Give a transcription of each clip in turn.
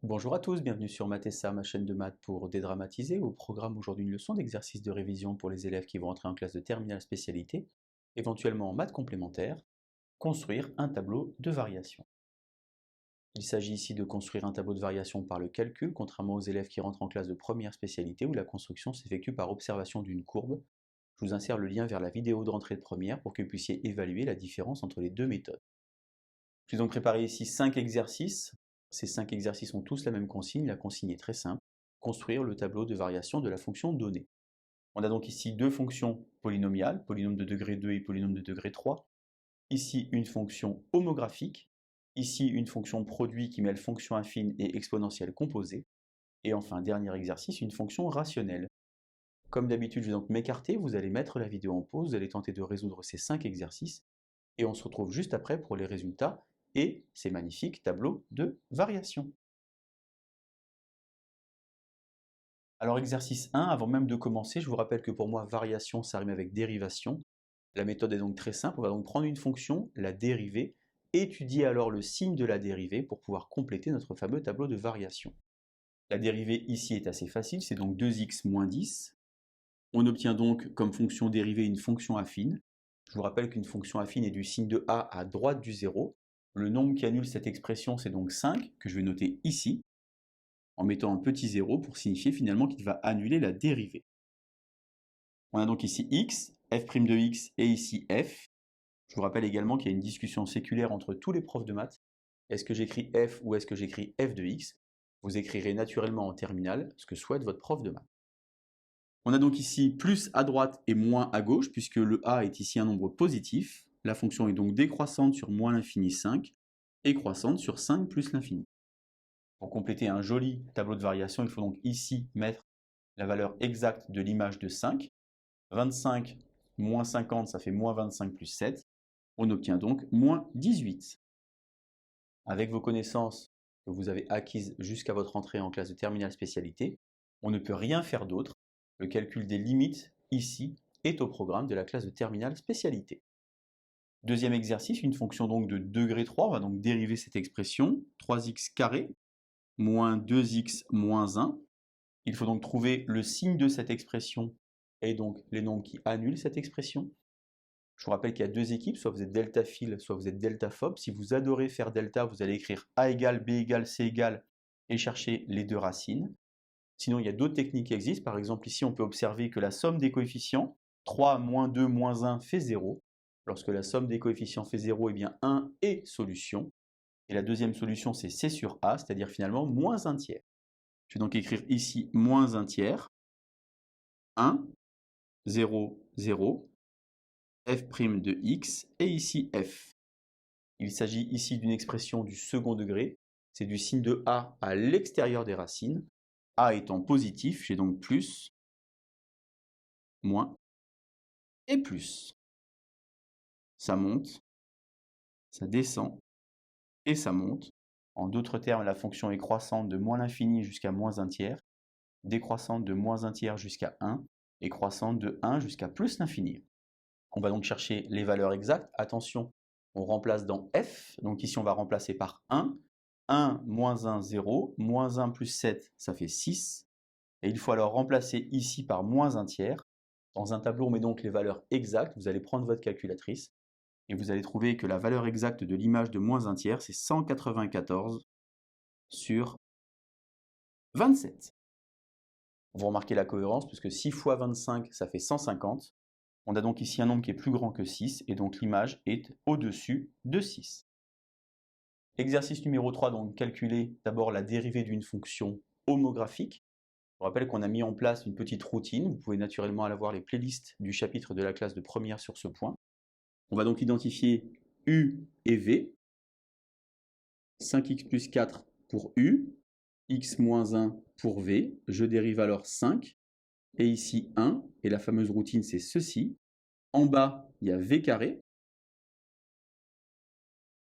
Bonjour à tous, bienvenue sur Mathessa, ma chaîne de maths pour dédramatiser. Au programme aujourd'hui une leçon d'exercice de révision pour les élèves qui vont entrer en classe de terminale spécialité, éventuellement en maths complémentaires, construire un tableau de variation. Il s'agit ici de construire un tableau de variation par le calcul, contrairement aux élèves qui rentrent en classe de première spécialité où la construction s'effectue par observation d'une courbe. Je vous insère le lien vers la vidéo de rentrée de première pour que vous puissiez évaluer la différence entre les deux méthodes. Je vous ai donc préparé ici 5 exercices. Ces 5 exercices ont tous la même consigne. La consigne est très simple. Construire le tableau de variation de la fonction donnée. On a donc ici deux fonctions polynomiales, polynôme de degré 2 et polynôme de degré 3. Ici une fonction homographique. Ici une fonction produit qui mêle fonction affine et exponentielle composée. Et enfin, dernier exercice, une fonction rationnelle. Comme d'habitude, je vais donc m'écarter. Vous allez mettre la vidéo en pause. Vous allez tenter de résoudre ces 5 exercices. Et on se retrouve juste après pour les résultats et ces magnifiques tableaux de variation. Alors exercice 1, avant même de commencer, je vous rappelle que pour moi, variation, ça rime avec dérivation. La méthode est donc très simple, on va donc prendre une fonction, la dériver, étudier alors le signe de la dérivée pour pouvoir compléter notre fameux tableau de variation. La dérivée ici est assez facile, c'est donc 2x moins 10. On obtient donc comme fonction dérivée une fonction affine. Je vous rappelle qu'une fonction affine est du signe de a à droite du 0. Le nombre qui annule cette expression, c'est donc 5, que je vais noter ici, en mettant un petit 0 pour signifier finalement qu'il va annuler la dérivée. On a donc ici x, f' de x, et ici f. Je vous rappelle également qu'il y a une discussion séculaire entre tous les profs de maths. Est-ce que j'écris f ou est-ce que j'écris f de x? Vous écrirez naturellement en terminale ce que souhaite votre prof de maths. On a donc ici plus à droite et moins à gauche, puisque le a est ici un nombre positif. La fonction est donc décroissante sur moins l'infini 5 et croissante sur 5 plus l'infini. Pour compléter un joli tableau de variation, il faut donc ici mettre la valeur exacte de l'image de 5. 25 moins 50, ça fait moins 25 plus 7. On obtient donc moins 18. Avec vos connaissances que vous avez acquises jusqu'à votre entrée en classe de terminale spécialité, on ne peut rien faire d'autre. Le calcul des limites, ici, est au programme de la classe de terminale spécialité. Deuxième exercice, une fonction donc de degré 3, on va donc dériver cette expression, 3x carré moins 2x moins 1. Il faut donc trouver le signe de cette expression et donc les nombres qui annulent cette expression. Je vous rappelle qu'il y a deux équipes, soit vous êtes deltaphile, soit vous êtes deltaphobe. Si vous adorez faire delta, vous allez écrire a égale, b égale, c égale et chercher les deux racines. Sinon, il y a d'autres techniques qui existent. Par exemple, ici, on peut observer que la somme des coefficients, 3 moins 2 moins 1 fait 0. Lorsque la somme des coefficients fait 0, eh bien 1 est solution. Et la deuxième solution, c'est C sur A, c'est-à-dire finalement moins 1 tiers. Je vais donc écrire ici moins 1 tiers, 1, 0, 0, f' de x, et ici f. Il s'agit ici d'une expression du second degré. C'est du signe de A à l'extérieur des racines. A étant positif, j'ai donc plus, moins et plus. Ça monte, ça descend et ça monte. En d'autres termes, la fonction est croissante de moins l'infini jusqu'à moins 1 tiers, décroissante de moins 1 tiers jusqu'à 1 et croissante de 1 jusqu'à plus l'infini. On va donc chercher les valeurs exactes. Attention, on remplace dans f. Donc ici, on va remplacer par 1. 1 moins 1, 0. Moins 1 plus 7, ça fait 6. Et il faut alors remplacer ici par moins 1 tiers. Dans un tableau, on met donc les valeurs exactes. Vous allez prendre votre calculatrice et vous allez trouver que la valeur exacte de l'image de moins 1 tiers, c'est 194 sur 27. Vous remarquez la cohérence, puisque 6 fois 25, ça fait 150. On a donc ici un nombre qui est plus grand que 6, et donc l'image est au-dessus de 6. Exercice numéro 3, donc calculer d'abord la dérivée d'une fonction homographique. Je vous rappelle qu'on a mis en place une petite routine. Vous pouvez naturellement aller voir les playlists du chapitre de la classe de première sur ce point. On va donc identifier U et V. 5x plus 4 pour U, x moins 1 pour V. Je dérive alors 5. Et ici 1. Et la fameuse routine, c'est ceci. En bas, il y a V carré.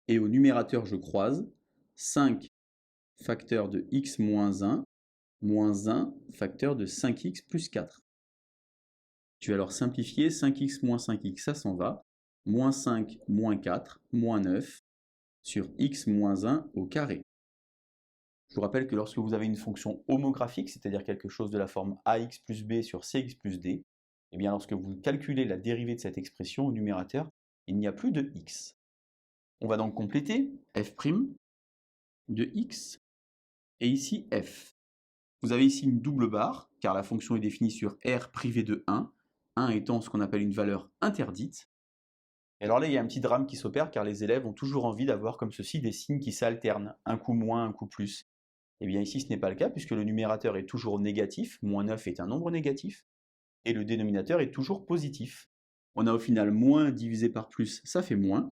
Et au numérateur, je croise 5 facteur de x moins 1 facteur de 5x plus 4. Je vais alors simplifier, 5x moins 5x, ça s'en va. Moins 5 moins 4 moins 9 sur x moins 1 au carré. Je vous rappelle que lorsque vous avez une fonction homographique, c'est-à-dire quelque chose de la forme ax plus b sur cx plus d, eh bien lorsque vous calculez la dérivée de cette expression au numérateur, il n'y a plus de x. On va donc compléter f' de x et ici f. Vous avez ici une double barre, car la fonction est définie sur r privé de 1, 1 étant ce qu'on appelle une valeur interdite. Et alors là, il y a un petit drame qui s'opère, car les élèves ont toujours envie d'avoir comme ceci des signes qui s'alternent, un coup moins, un coup plus. Et bien ici, ce n'est pas le cas, puisque le numérateur est toujours négatif, moins 9 est un nombre négatif, et le dénominateur est toujours positif. On a au final moins divisé par plus, ça fait moins.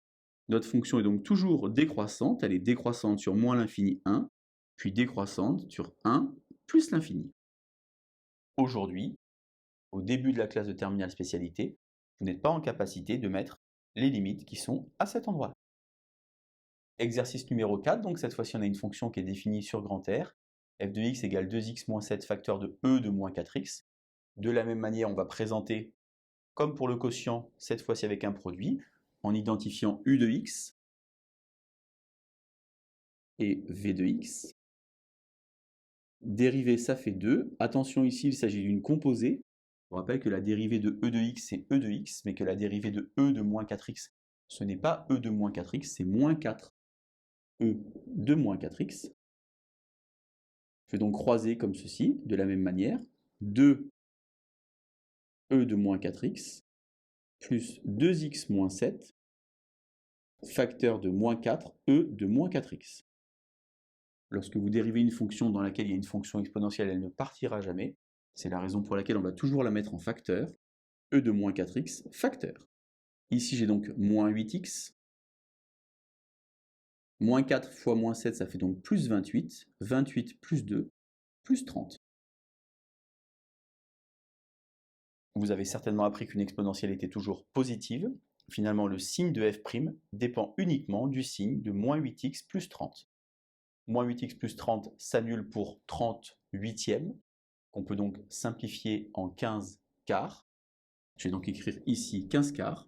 Notre fonction est donc toujours décroissante, elle est décroissante sur moins l'infini 1, puis décroissante sur 1 plus l'infini. Aujourd'hui, au début de la classe de terminale spécialité, vous n'êtes pas en capacité de mettre les limites qui sont à cet endroit. Exercice numéro 4, donc cette fois-ci on a une fonction qui est définie sur grand R, f de x égale 2x moins 7 facteur de e de moins 4x. De la même manière, on va présenter, comme pour le quotient, cette fois-ci avec un produit, en identifiant u de x et v de x. Dérivée, ça fait 2. Attention, ici, il s'agit d'une composée. Je vous rappelle que la dérivée de e de x, c'est e de x, mais que la dérivée de e de moins 4x, ce n'est pas e de moins 4x, c'est moins 4 e de moins 4x. Je vais donc croiser comme ceci, de la même manière, 2 e de moins 4x plus 2x moins 7 facteur de moins 4 e de moins 4x. Lorsque vous dérivez une fonction dans laquelle il y a une fonction exponentielle, elle ne partira jamais. C'est la raison pour laquelle on va toujours la mettre en facteur. E de moins 4x facteur. Ici, j'ai donc moins 8x. Moins 4 fois moins 7, ça fait donc plus 28. 28 plus 2, plus 30. Vous avez certainement appris qu'une exponentielle était toujours positive. Finalement, le signe de f' dépend uniquement du signe de moins 8x plus 30. Moins 8x plus 30 s'annule pour 30 huitièmes, qu'on peut donc simplifier en 15 quarts. Je vais donc écrire ici 15 quarts.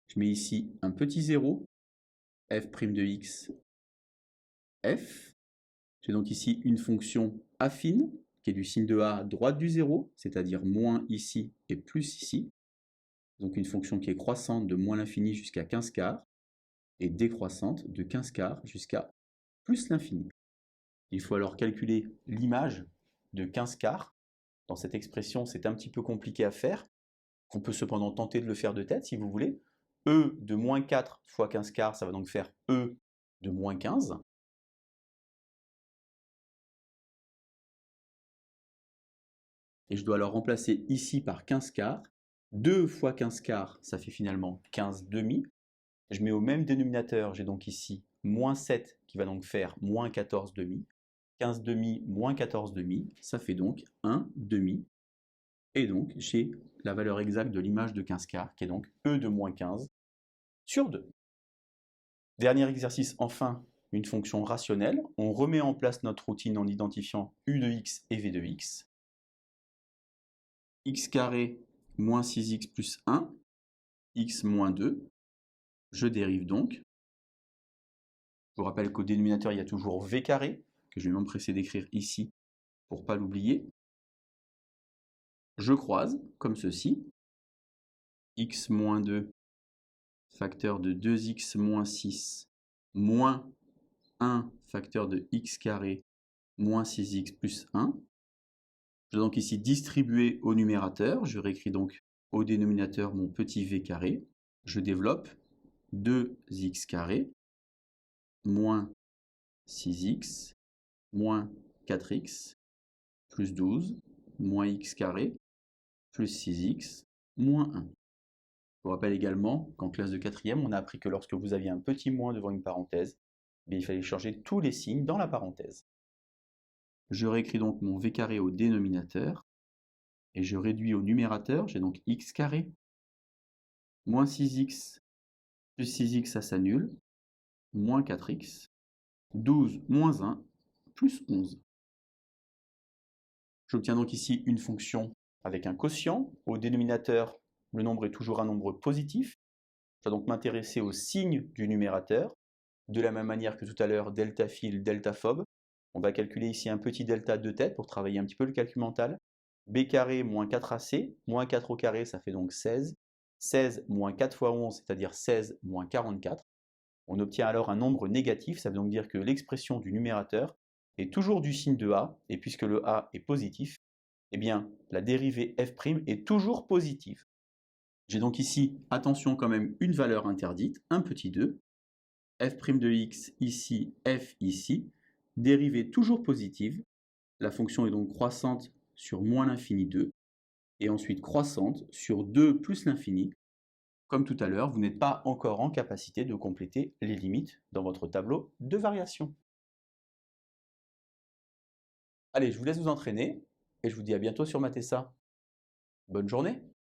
Je mets ici un petit 0, f' de x, f. J'ai donc ici une fonction affine, qui est du signe de a à droite du 0, c'est-à-dire moins ici et plus ici. Donc une fonction qui est croissante de moins l'infini jusqu'à 15 quarts, et décroissante de 15 quarts jusqu'à plus l'infini. Il faut alors calculer l'image de 15 quarts. Dans cette expression, c'est un petit peu compliqué à faire. On peut cependant tenter de le faire de tête si vous voulez. E de moins 4 fois 15 quarts, ça va donc faire E de moins 15. Et je dois alors remplacer ici par 15 quarts. 2 fois 15 quarts, ça fait finalement 15 demi. Je mets au même dénominateur, j'ai donc ici moins 7 qui va donc faire moins 14 demi. 15 demi moins 14 demi, ça fait donc 1 demi. Et donc j'ai la valeur exacte de l'image de 15 quarts, qui est donc E de moins 15 sur 2. Dernier exercice, enfin, une fonction rationnelle. On remet en place notre routine en identifiant u de x et v de x. X carré moins 6x plus 1, x moins 2. Je dérive donc. Je vous rappelle qu'au dénominateur, il y a toujours v carré, que je vais m'empresser d'écrire ici pour ne pas l'oublier. Je croise comme ceci. X moins 2 facteur de 2x moins 6 moins 1 facteur de x carré moins 6x plus 1. Je vais donc ici distribuer au numérateur. Je réécris donc au dénominateur mon petit v carré. Je développe 2x carré moins 6x moins 4x plus 12 moins x carré plus 6x moins 1. Je vous rappelle également qu'en classe de 4e, on a appris que lorsque vous aviez un petit moins devant une parenthèse, il fallait changer tous les signes dans la parenthèse. Je réécris donc mon v carré au dénominateur et je réduis au numérateur. J'ai donc x carré moins 6x plus 6x, ça s'annule, moins 4x, 12 moins 1 plus 11. J'obtiens donc ici une fonction avec un quotient. Au dénominateur, le nombre est toujours un nombre positif. Je dois donc m'intéresser au signe du numérateur. De la même manière que tout à l'heure, delta fil, delta phobe. On va calculer ici un petit delta de tête pour travailler un petit peu le calcul mental. B carré moins 4AC, moins 4 au carré, ça fait donc 16. 16 moins 4 fois 11, c'est-à-dire 16 moins 44. On obtient alors un nombre négatif, ça veut donc dire que l'expression du numérateur est toujours du signe de A, et puisque le A est positif, eh bien la dérivée f' est toujours positive. J'ai donc ici, attention quand même, une valeur interdite, un petit 2, f' de x ici, f ici, dérivée toujours positive, la fonction est donc croissante sur moins l'infini 2, et ensuite croissante sur 2 plus l'infini. Comme tout à l'heure, vous n'êtes pas encore en capacité de compléter les limites dans votre tableau de variation. Allez, je vous laisse vous entraîner, et je vous dis à bientôt sur Matessa. Bonne journée!